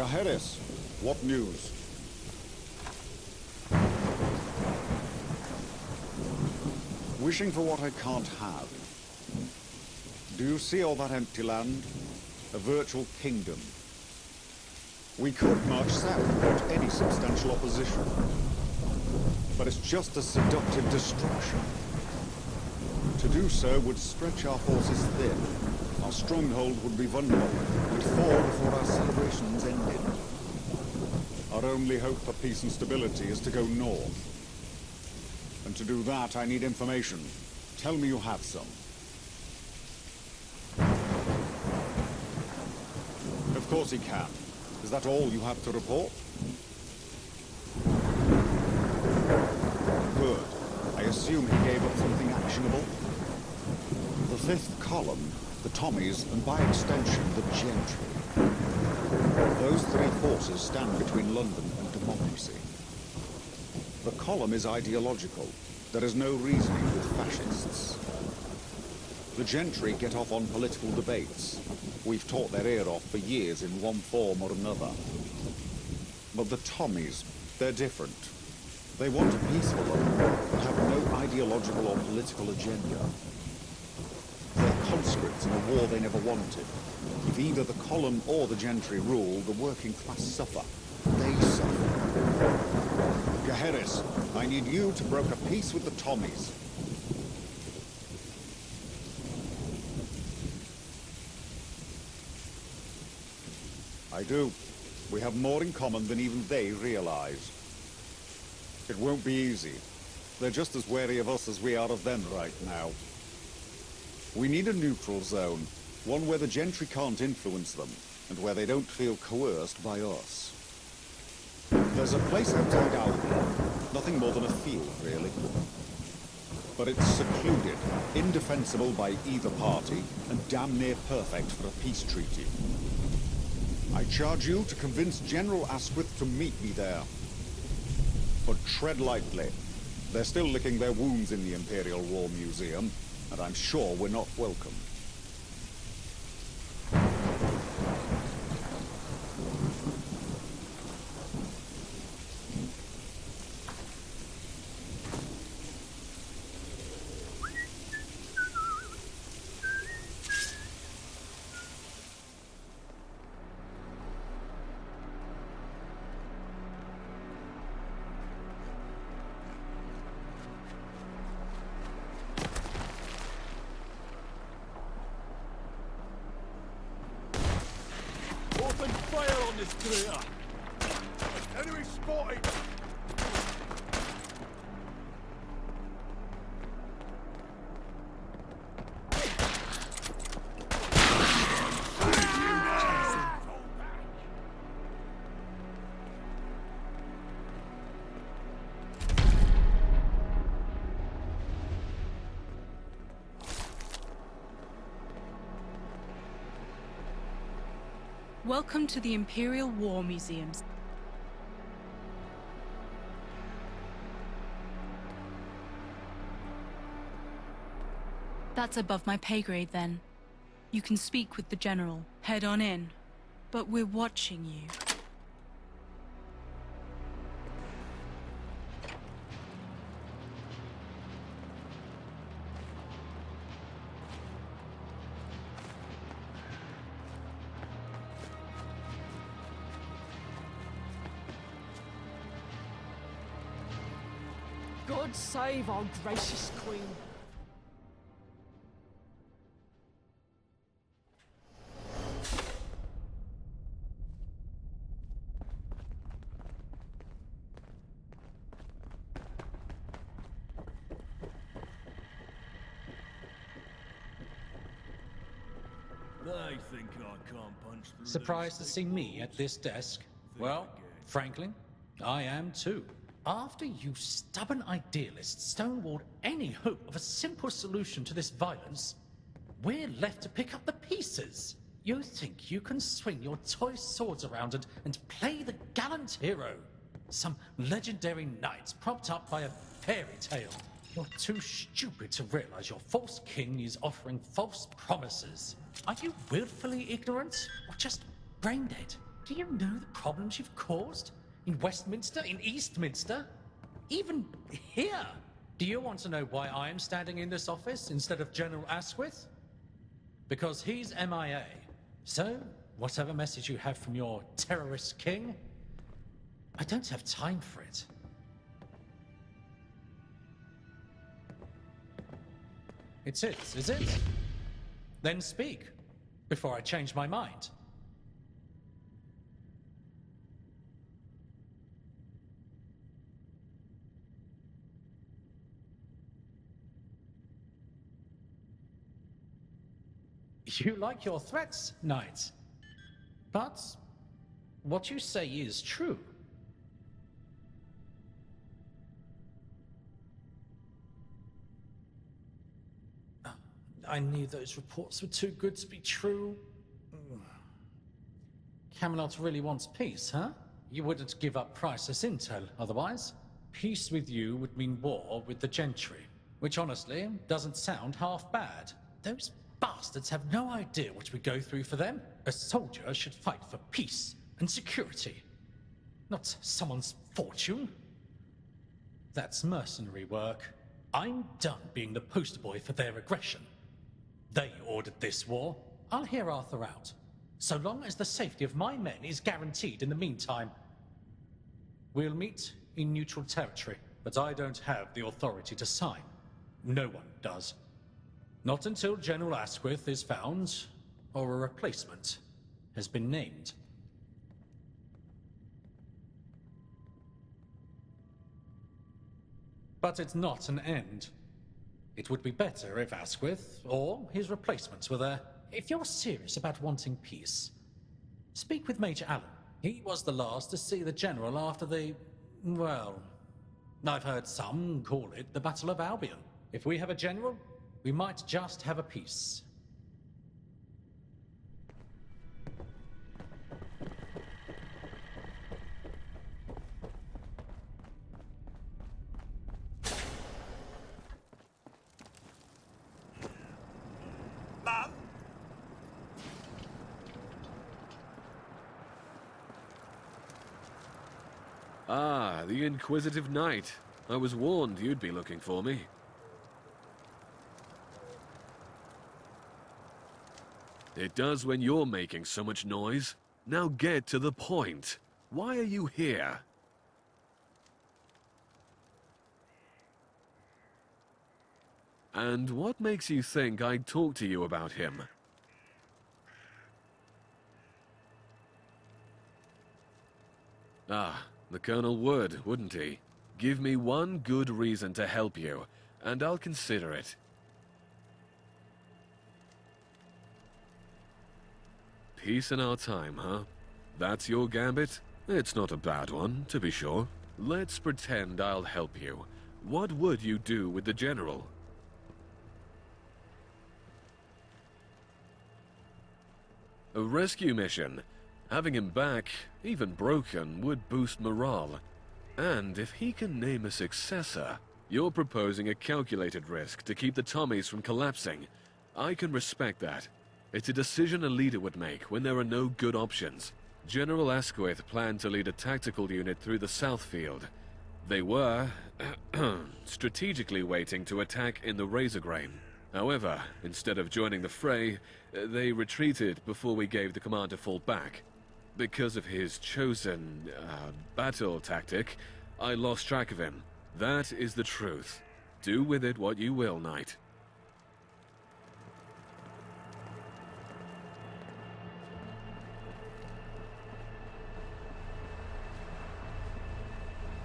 Gaheris, what news? Wishing for what I can't have. Do you see all that empty land? A virtual kingdom. We could march south without any substantial opposition. But it's just a seductive destruction. To do so would stretch our forces thin. Our stronghold would be vulnerable. We'd fall before our celebrations ended. Our only hope for peace and stability is to go north. And to do that, I need information. Tell me you have some. Of course he can. Is that all you have to report? Good. I assume he gave up something actionable? The fifth column, the Tommies, and by extension, the Gentry. Those three forces stand between London and democracy. The column is ideological. There is no reasoning with fascists. The Gentry get off on political debates. We've taught their ear off for years in one form or another. But the Tommies, they're different. They want a peaceful London, but have no ideological or political agenda. They're conscripts in a war they never wanted. If either the column or the Gentry rule, the working class suffer. They suffer. Gaheris, I need you to broker peace with the Tommies. I do. We have more in common than even they realize. It won't be easy. They're just as wary of us as we are of them right now. We need a neutral zone, one where the Gentry can't influence them, and where they don't feel coerced by us. There's a place outside Albion, nothing more than a field, really. But it's secluded, indefensible by either party, and damn near perfect for a peace treaty. I charge you to convince General Asquith to meet me there. But tread lightly. They're still licking their wounds in the Imperial War Museum, and I'm sure we're not welcome. Open fire on this crater! Enemy spotted! Welcome to the Imperial War Museums. That's above my pay grade, then. You can speak with the General. Head on in. But we're watching you. God save our gracious Queen. They think I can't punch through. Surprised to see me at this desk? Well, frankly, I am too. After you stubborn idealists stonewalled any hope of a simple solution to this violence, we're left to pick up the pieces. You think you can swing your toy swords around and play the gallant hero? Some legendary knight propped up by a fairy tale. You're too stupid to realize your false king is offering false promises. Are you willfully ignorant or just brain dead? Do you know the problems you've caused? In Westminster, in Eastminster, even here? Do you want to know why I am standing in this office instead of General Asquith? Because he's MIA. So, whatever message you have from your terrorist king, I don't have time for it. It's it, is it? Then speak, before I change my mind. You like your threats, Knight. But what you say is true. I knew those reports were too good to be true. Camelot really wants peace, huh? You wouldn't give up priceless intel otherwise. Peace with you would mean war with the gentry, which honestly doesn't sound half bad. Those bastards have no idea what we go through for them. A soldier should fight for peace and security, not someone's fortune. That's mercenary work. I'm done being the poster boy for their aggression. They ordered this war. I'll hear Arthur out. So long as the safety of my men is guaranteed in the meantime. We'll meet in neutral territory, but I don't have the authority to sign. No one does. Not until General Asquith is found, or a replacement has been named. But it's not an end. It would be better if Asquith, or his replacements, were there. If you're serious about wanting peace, speak with Major Allen. He was the last to see the General after the... well, I've heard some call it the Battle of Albion. If we have a General, we might just have a peace. Mum? Ah, the Inquisitive Knight. I was warned you'd be looking for me. It does when you're making so much noise. Now get to the point. Why are you here? And what makes you think I'd talk to you about him? Ah, the Colonel would, wouldn't he? Give me one good reason to help you, and I'll consider it. Peace in our time, huh? That's your gambit? It's not a bad one, to be sure. Let's pretend I'll help you. What would you do with the General? A rescue mission. Having him back, even broken, would boost morale. And if he can name a successor, you're proposing a calculated risk to keep the Tommies from collapsing. I can respect that. It's a decision a leader would make when there are no good options. General Asquith planned to lead a tactical unit through the Southfield. They were strategically waiting to attack in the Razorgrain. However, instead of joining the fray, they retreated before we gave the command to fall back. Because of his chosen, battle tactic, I lost track of him. That is the truth. Do with it what you will, Knight.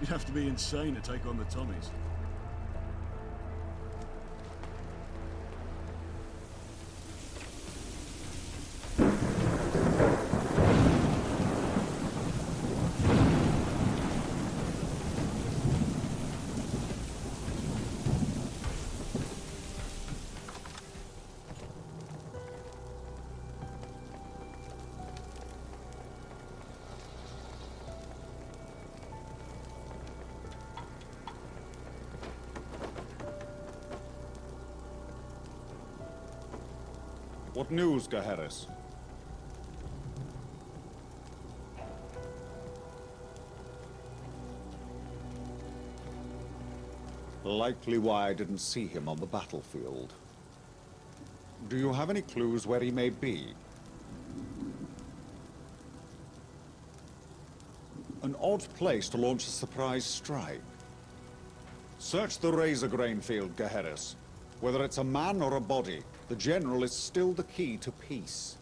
You'd have to be insane to take on the Tommies. What news, Gaheris? Likely why I didn't see him on the battlefield. Do you have any clues where he may be? An odd place to launch a surprise strike. Search the Razor Grain field, Gaheris. Whether it's a man or a body, the General is still the key to peace.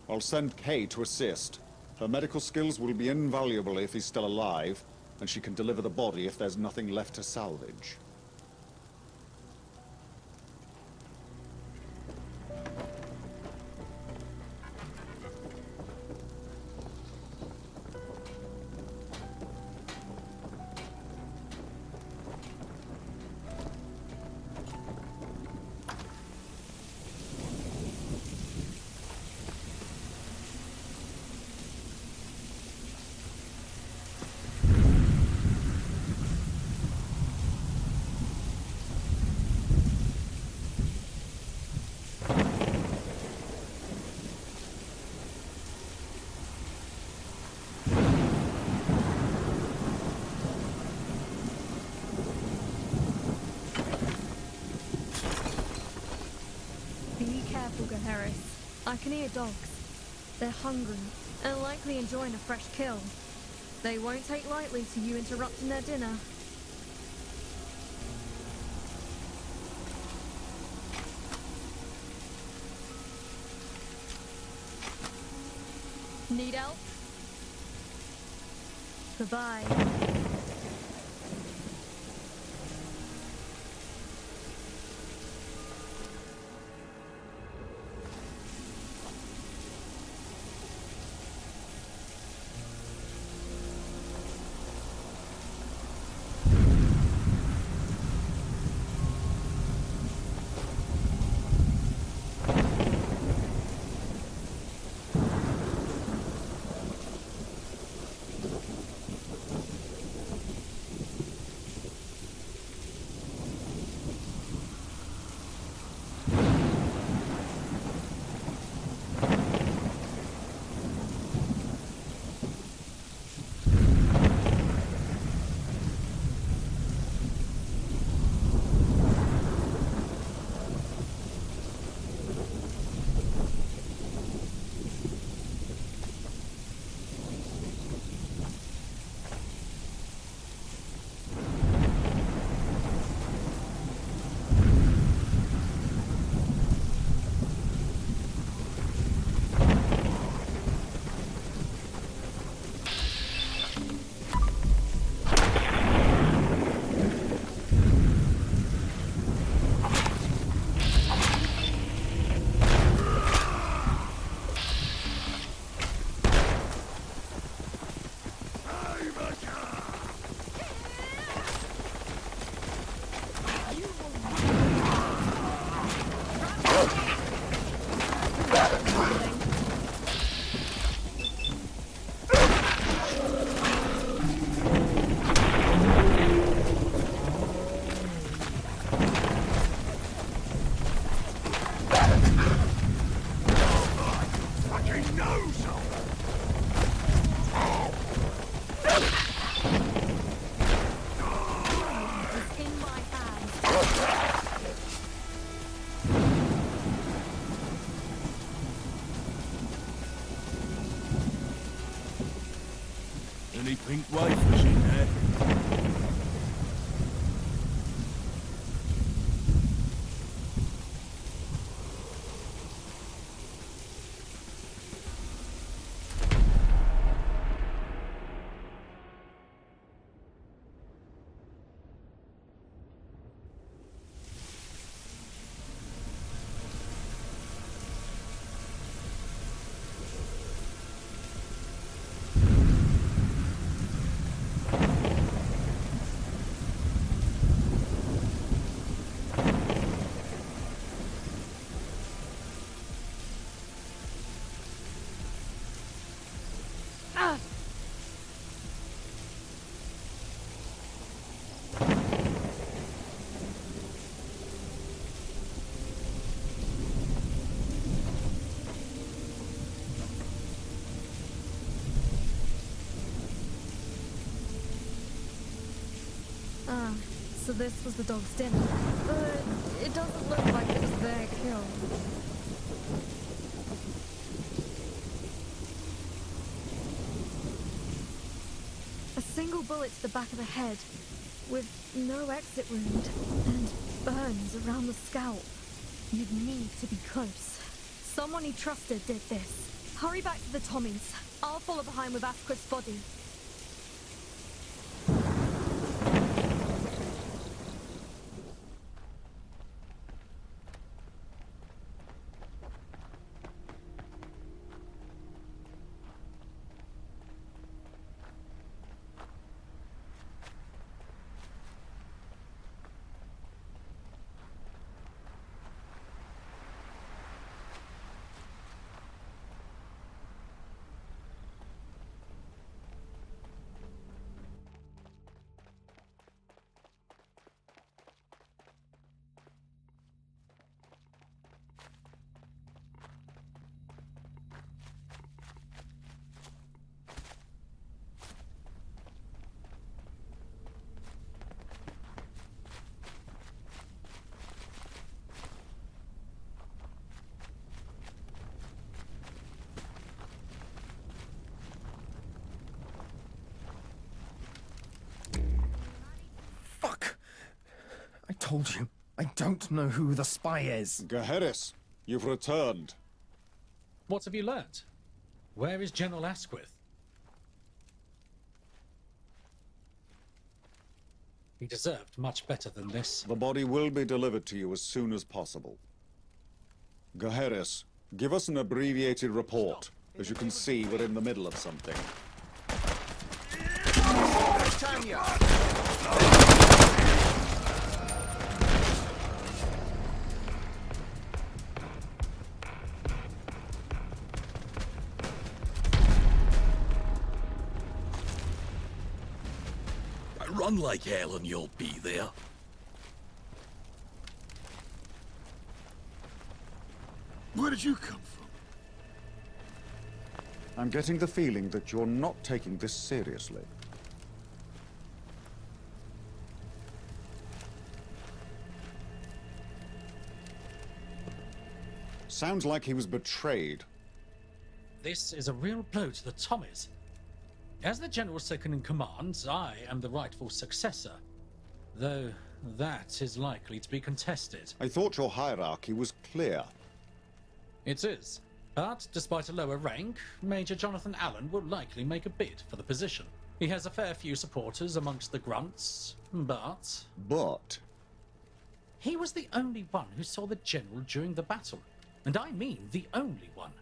I'll send Kay to assist. Her medical skills will be invaluable if he's still alive, and she can deliver the body if there's nothing left to salvage. Be careful, Gaheris. I can hear dogs. They're hungry and likely enjoying a fresh kill. They won't take lightly to you interrupting their dinner. Need help? Goodbye. Any pink wafers in there? So this was the dog's dinner. But it doesn't look like it was their kill. A single bullet to the back of the head, with no exit wound, and burns around the scalp. You'd need to be close. Someone he trusted did this. Hurry back to the Tommies. I'll follow behind with Asquith's body. Fuck! I told you, I don't know who the spy is. Gaheris, you've returned. What have you learnt? Where is General Asquith? He deserved much better than this. The body will be delivered to you as soon as possible. Gaheris, give us an abbreviated report. As you can see, we're in the middle of something. Run like hell and you'll be there. Where did you come from? I'm getting the feeling that you're not taking this seriously. Sounds like he was betrayed. This is a real blow to the Tommies. As the general second in command, I am the rightful successor. Though that is likely to be contested. I thought your hierarchy was clear. It is. But despite a lower rank, Major Jonathan Allen will likely make a bid for the position. He has a fair few supporters amongst the grunts, but... But? He was the only one who saw the general during the battle. And I mean the only one.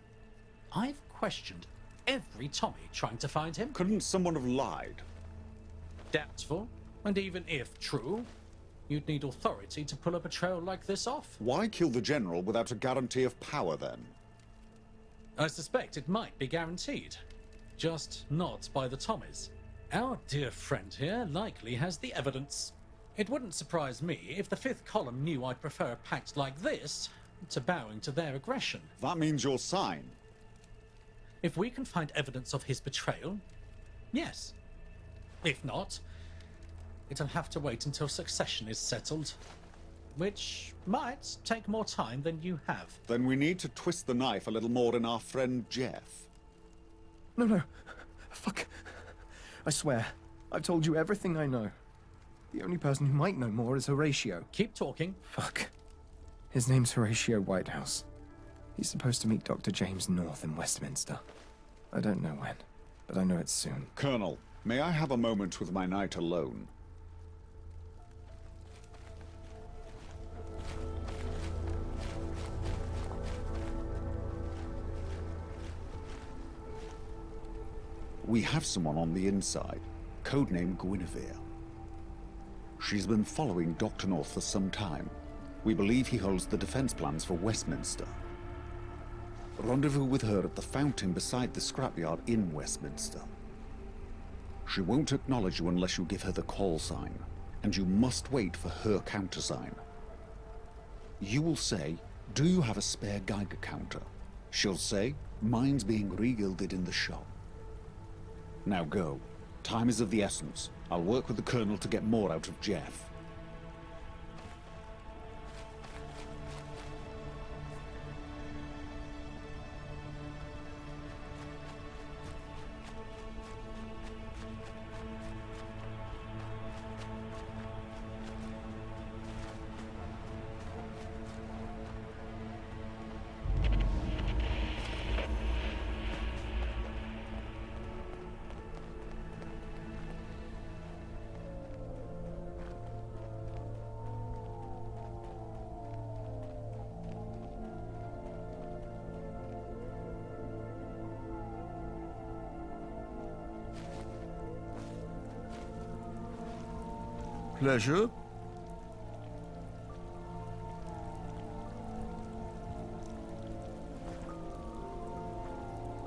I've questioned every Tommy trying to find him. Couldn't someone have lied? Doubtful. And even if true, you'd need authority to pull a betrayal like this off. Why kill the general without a guarantee of power, then? I suspect it might be guaranteed. Just not by the Tommies. Our dear friend here likely has the evidence. It wouldn't surprise me if the Fifth Column knew I'd prefer a pact like this to bowing to their aggression. That means you'll sign. If we can find evidence of his betrayal, yes. If not, it'll have to wait until succession is settled. Which might take more time than you have. Then we need to twist the knife a little more in our friend Jeff. No. Fuck. I swear, I've told you everything I know. The only person who might know more is Horatio. Keep talking. Fuck. His name's Horatio Whitehouse. He's supposed to meet Dr. James North in Westminster. I don't know when, but I know it's soon. Colonel, may I have a moment with my knight alone? We have someone on the inside, codenamed Guinevere. She's been following Dr. North for some time. We believe he holds the defense plans for Westminster. Rendezvous with her at the fountain beside the scrapyard in Westminster. She won't acknowledge you unless you give her the call sign, and you must wait for her countersign. You will say, "Do you have a spare Geiger counter?" She'll say, "Mine's being regilded in the shop." Now go. Time is of the essence. I'll work with the Colonel to get more out of Jeff. Pleasure.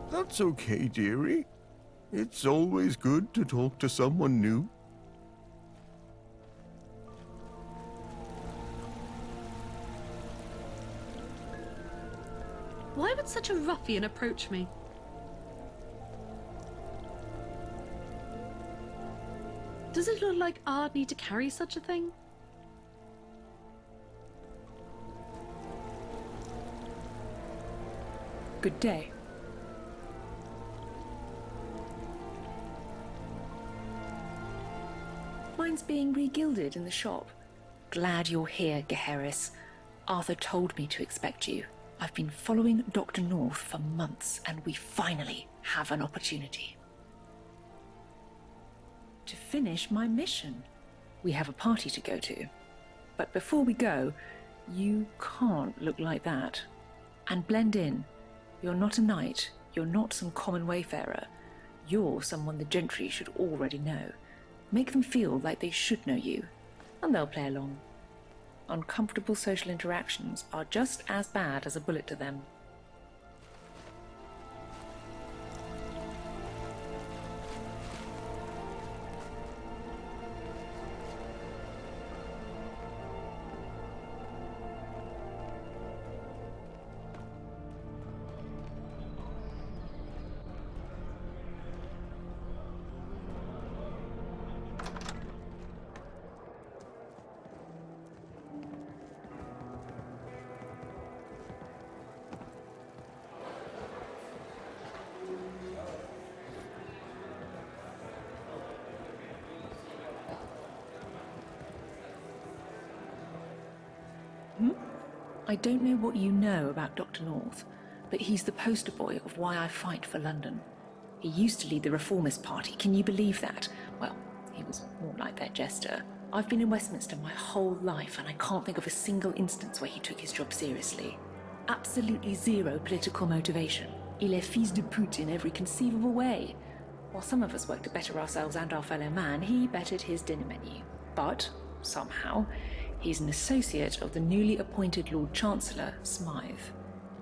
That's okay, dearie. It's always good to talk to someone new. Why would such a ruffian approach me? Does it look like I'd need to carry such a thing? Good day. Mine's being regilded in the shop. Glad you're here, Gaheris. Arthur told me to expect you. I've been following Dr. North for months, and we finally have an opportunity. To finish my mission. We have a party to go to. But before we go, you can't look like that. And blend in. You're not a knight. You're not some common wayfarer. You're someone the gentry should already know. Make them feel like they should know you, and they'll play along. Uncomfortable social interactions are just as bad as a bullet to them. I don't know what you know about Dr. North, but he's the poster boy of why I fight for London. He used to lead the Reformist Party, can you believe that? Well, he was more like their jester. I've been in Westminster my whole life, and I can't think of a single instance where he took his job seriously. Absolutely zero political motivation. Il est fils de pute in every conceivable way. While some of us work to better ourselves and our fellow man, he bettered his dinner menu. But, somehow, he's an associate of the newly appointed Lord Chancellor, Smythe.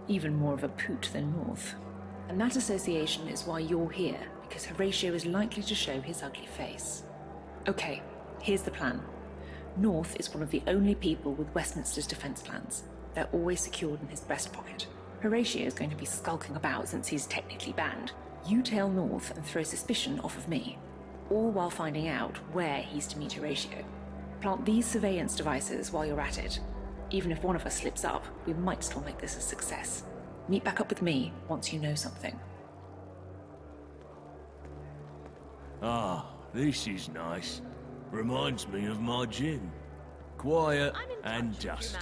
Even more of a poot than North. And that association is why you're here, because Horatio is likely to show his ugly face. Okay, here's the plan. North is one of the only people with Westminster's defence plans. They're always secured in his breast pocket. Horatio is going to be skulking about since he's technically banned. You tail North and throw suspicion off of me. All while finding out where he's to meet Horatio. Plant these surveillance devices while you're at it. Even if one of us slips up, we might still make this a success. Meet back up with me once you know something. Ah, this is nice. Reminds me of my gym. Quiet and dusty.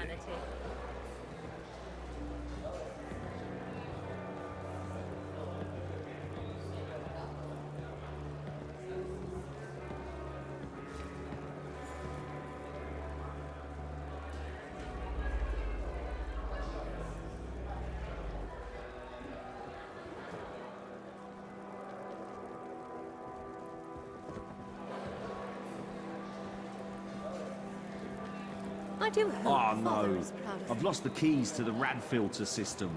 I do hope Oh Father no, is proud of I've lost the keys to the rad filter system.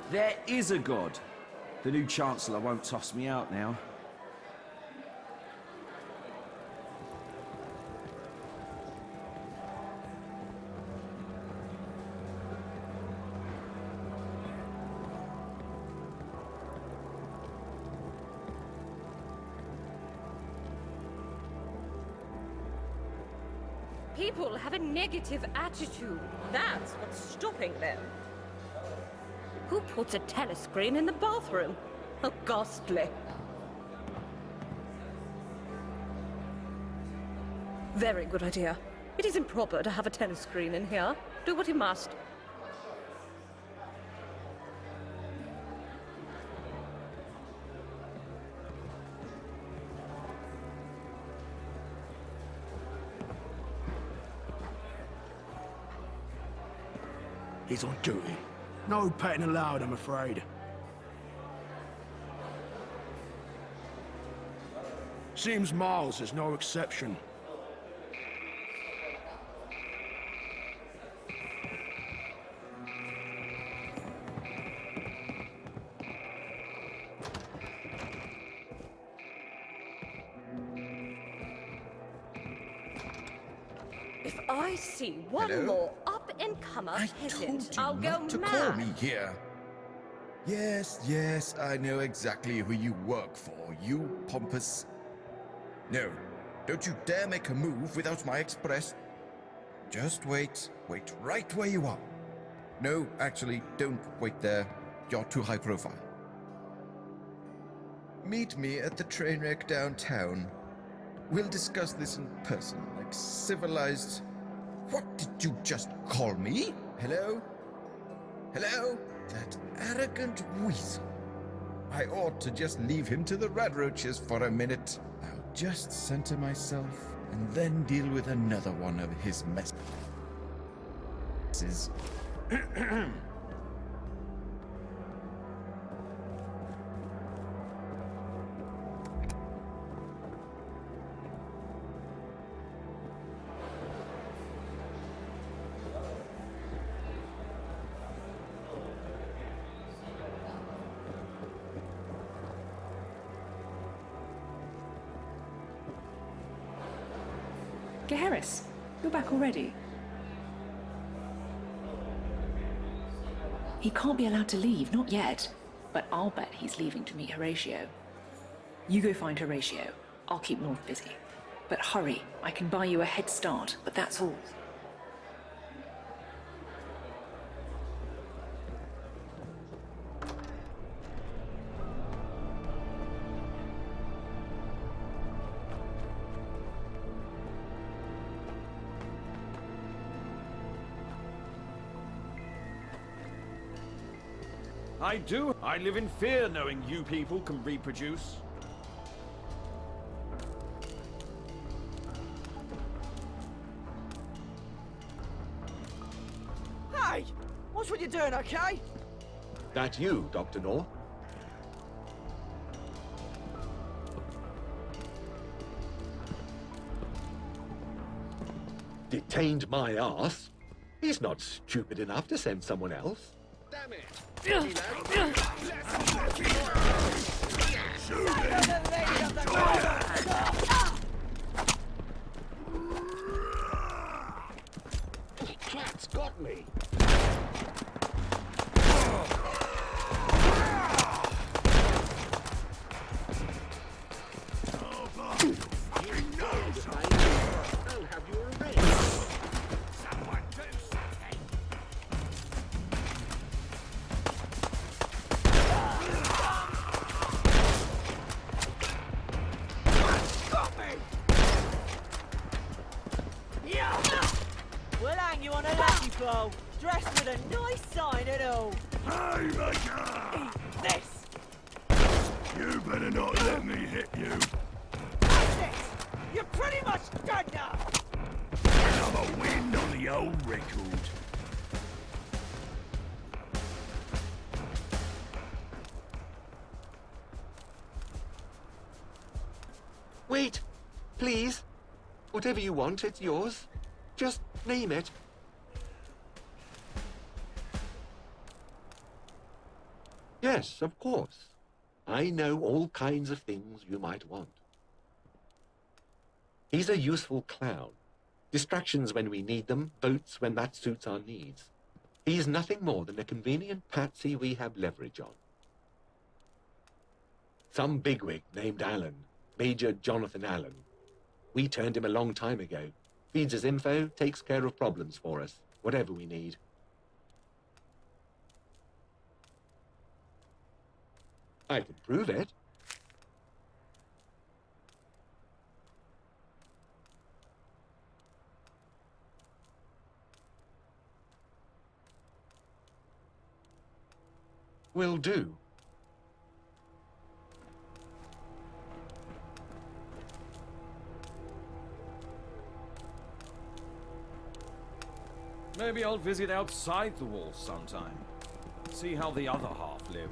There is a god. The new Chancellor won't toss me out now. People have a negative attitude. That's what's stopping them. Who puts a telescreen in the bathroom? How ghastly. Very good idea. It is improper to have a telescreen in here. Do what you must. He's on duty. No petting allowed, I'm afraid. Seems Miles is no exception. If I see one Hello? more up-and-comer peasant, I'll go not to mad. call me here. Yes, I know exactly who you work for, you pompous... No, don't you dare make a move without my express... Just wait right where you are. No, actually, don't wait there. You're too high profile. Meet me at the train wreck downtown. We'll discuss this in person, like civilized... What did you just call me? Hello? Hello? That arrogant weasel. I ought to just leave him to the radroaches for a minute. I'll just center myself and then deal with another one of his messes. Geharis, you're back already. He can't be allowed to leave, not yet. But I'll bet he's leaving to meet Horatio. You go find Horatio. I'll keep North busy. But hurry, I can buy you a head start, but that's all. I do. I live in fear knowing you people can reproduce. Hey! Watch what you're doing, okay? That you, Dr. North? Detained my ass? He's not stupid enough to send someone else. Damn it! Cat's got me! I'll have your revenge! Someone do something! We'll hang you on a lucky blow, dressed with a nice sign and all. Haymaker! Eat this! You better not let me hit you. That's it! You're pretty much done now! Another win on the old record. Wait! Please! Whatever you want, it's yours. Just name it. Yes, of course. I know all kinds of things you might want. He's a useful clown. Distractions when we need them, boats when that suits our needs. He's nothing more than a convenient patsy we have leverage on. Some bigwig named Allen, Major Jonathan Allen. We turned him a long time ago. Feeds us info, takes care of problems for us, whatever we need. I can prove it. Will do. Maybe I'll visit outside the walls sometime. See how the other half live.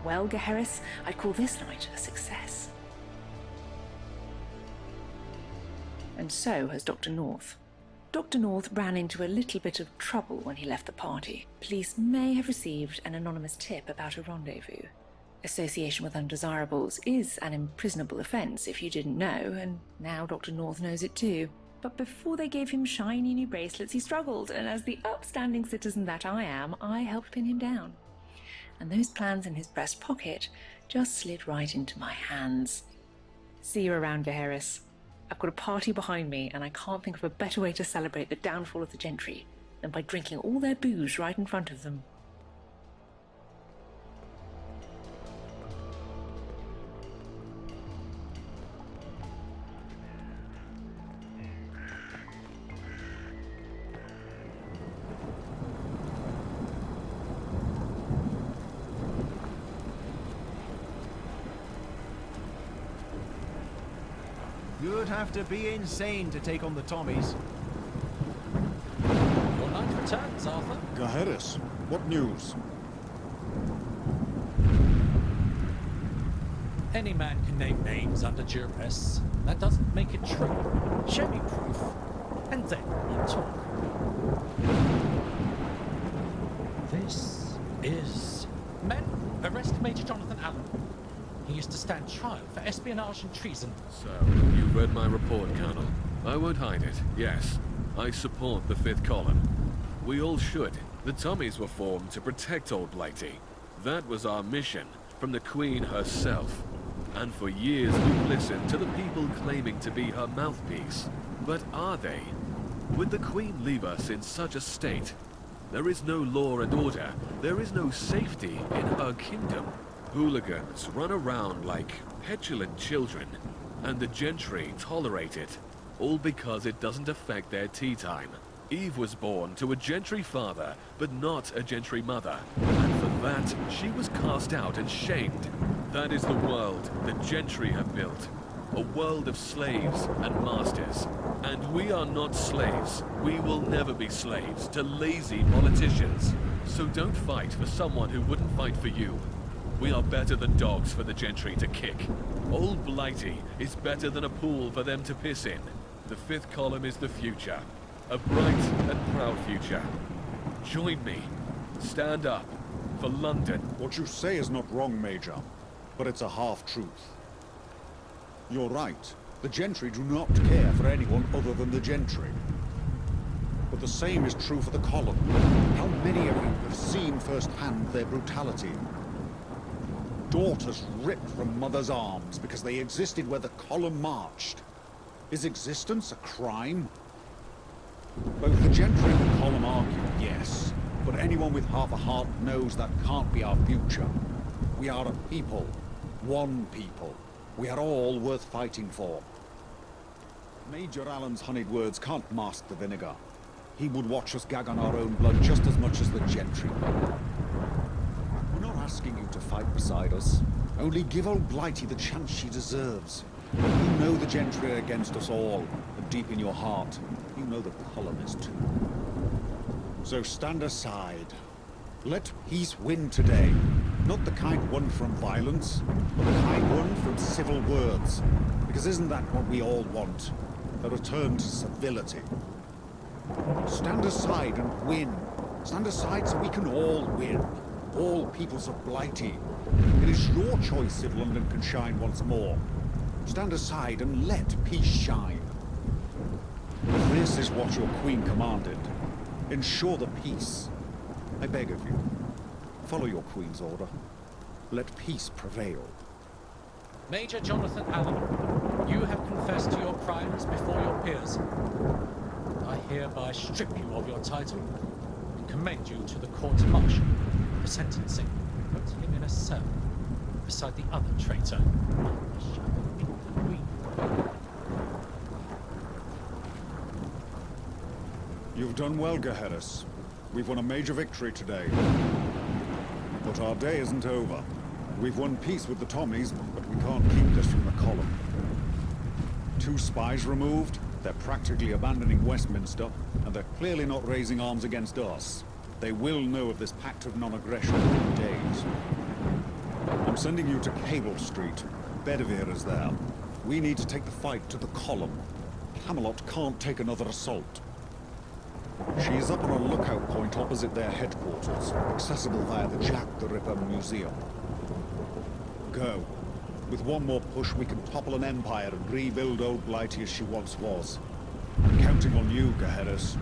Well, Gaheris, I'd call this night a success. And so has Dr. North. Dr. North ran into a little bit of trouble when he left the party. Police may have received an anonymous tip about a rendezvous. Association with undesirables is an imprisonable offence if you didn't know, and now Dr. North knows it too. But before they gave him shiny new bracelets, he struggled, and as the upstanding citizen that I am, I helped pin him down. And those plans in his breast pocket just slid right into my hands. See you around, Gaheris. I've got a party behind me, and I can't think of a better way to celebrate the downfall of the gentry than by drinking all their booze right in front of them. You'd have to be insane to take on the Tommies. Your knight returns, Arthur. Gaheris, what news? Any man can name names under duress. That doesn't make it true. Show me proof, and then we'll talk. This is... Men, arrest Major Jonathan Allen. He is to stand trial for espionage and treason. So, you've read my report, Colonel. I won't hide it. Yes, I support the Fifth Column. We all should. The Tommies were formed to protect Old Blighty. That was our mission, from the Queen herself. And for years we've listened to the people claiming to be her mouthpiece. But are they? Would the Queen leave us in such a state? There is no law and order. There is no safety in her kingdom. Hooligans run around like petulant children, and the gentry tolerate it, all because it doesn't affect their tea time. Eve was born to a gentry father, but not a gentry mother, and for that, she was cast out and shamed. That is the world the gentry have built, a world of slaves and masters. And we are not slaves. We will never be slaves to lazy politicians. So don't fight for someone who wouldn't fight for you. We are better than dogs for the gentry to kick. Old Blighty is better than a pool for them to piss in. The Fifth Column is the future. A bright and proud future. Join me. Stand up. For London. What you say is not wrong, Major, but it's a half-truth. You're right. The gentry do not care for anyone other than the gentry. But the same is true for the column. How many of you have seen firsthand their brutality? Daughters ripped from mothers' arms because they existed where the column marched. Is existence a crime? Both the gentry and the column argue, yes. But anyone with half a heart knows that can't be our future. We are a people. One people. We are all worth fighting for. Major Allen's honeyed words can't mask the vinegar. He would watch us gag on our own blood just as much as the gentry. We're not asking you to fight beside us. Only give old Blighty the chance she deserves. You know the gentry are against us all, and deep in your heart, you know the column is too. So stand aside. Let peace win today. Not the kind won from violence, but the kind won from civil words. Because isn't that what we all want? A return to civility. Stand aside and win. Stand aside so we can all win. All peoples of Blighty. It is your choice if London can shine once more. Stand aside and let peace shine. This is what your queen commanded. Ensure the peace. I beg of you. Follow your queen's order. Let peace prevail. Major Jonathan Allen, you have confessed to your crimes before your peers. I hereby strip you of your title and commend you to the court-martial for sentencing. Put him in a cell beside the other traitor. You've done well, Gaheris. We've won a major victory today. But our day isn't over. We've won peace with the Tommies, but we can't keep this from the column. 2 spies removed, they're practically abandoning Westminster, and they're clearly not raising arms against us. They will know of this pact of non-aggression in days. I'm sending you to Cable Street. Bedivere is there. We need to take the fight to the column. Camelot can't take another assault. She is up on a lookout point opposite their headquarters, accessible via the Jack the Ripper Museum. Go. With one more push, we can topple an empire and rebuild old Blighty as she once was. I'm counting on you, Gaheris.